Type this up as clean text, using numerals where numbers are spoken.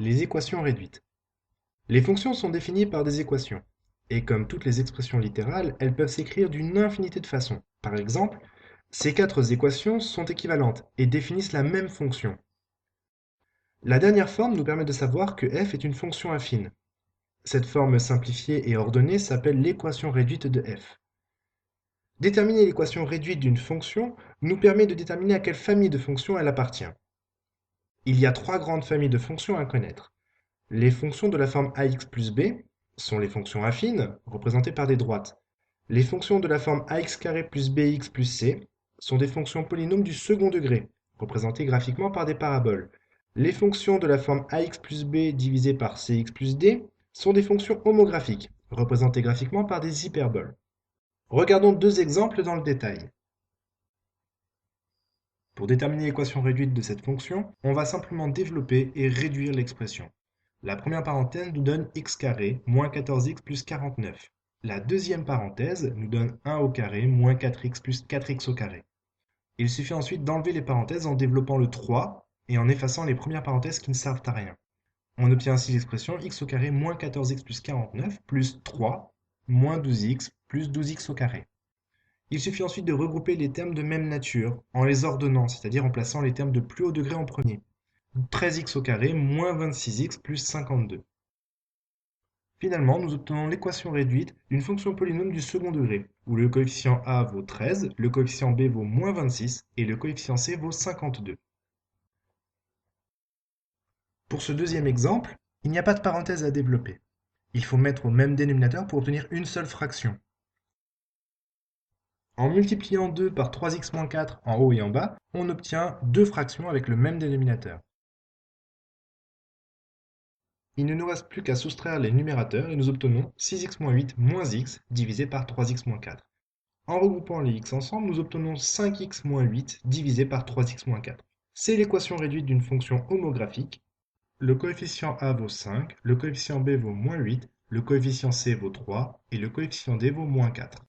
Les équations réduites. Les fonctions sont définies par des équations. Et comme toutes les expressions littérales, elles peuvent s'écrire d'une infinité de façons. Par exemple, ces quatre équations sont équivalentes et définissent la même fonction. La dernière forme nous permet de savoir que f est une fonction affine. Cette forme simplifiée et ordonnée s'appelle l'équation réduite de f. Déterminer l'équation réduite d'une fonction nous permet de déterminer à quelle famille de fonctions elle appartient. Il y a trois grandes familles de fonctions à connaître. Les fonctions de la forme ax plus b sont les fonctions affines, représentées par des droites. Les fonctions de la forme ax carré plus bx plus c sont des fonctions polynômes du second degré, représentées graphiquement par des paraboles. Les fonctions de la forme ax plus b divisé par cx plus d sont des fonctions homographiques, représentées graphiquement par des hyperboles. Regardons deux exemples dans le détail. Pour déterminer l'équation réduite de cette fonction, on va simplement développer et réduire l'expression. La première parenthèse nous donne x carré moins 14x plus 49. La deuxième parenthèse nous donne 1 au carré moins 4x plus 4x au carré. Il suffit ensuite d'enlever les parenthèses en développant le 3 et en effaçant les premières parenthèses qui ne servent à rien. On obtient ainsi l'expression x au carré moins 14x plus 49 plus 3 moins 12x plus 12x au carré. Il suffit ensuite de regrouper les termes de même nature en les ordonnant, c'est-à-dire en plaçant les termes de plus haut degré en premier. 13x au carré moins 26x plus 52. Finalement, nous obtenons l'équation réduite d'une fonction polynôme du second degré, où le coefficient a vaut 13, le coefficient b vaut moins 26 et le coefficient c vaut 52. Pour ce deuxième exemple, il n'y a pas de parenthèse à développer. Il faut mettre au même dénominateur pour obtenir une seule fraction. En multipliant 2 par 3x-4 en haut et en bas, on obtient deux fractions avec le même dénominateur. Il ne nous reste plus qu'à soustraire les numérateurs et nous obtenons 6x-8 moins x divisé par 3x-4. En regroupant les x ensemble, nous obtenons 5x-8 divisé par 3x-4. C'est l'équation réduite d'une fonction homographique. Le coefficient a vaut 5, le coefficient b vaut moins 8, le coefficient c vaut 3 et le coefficient d vaut moins 4.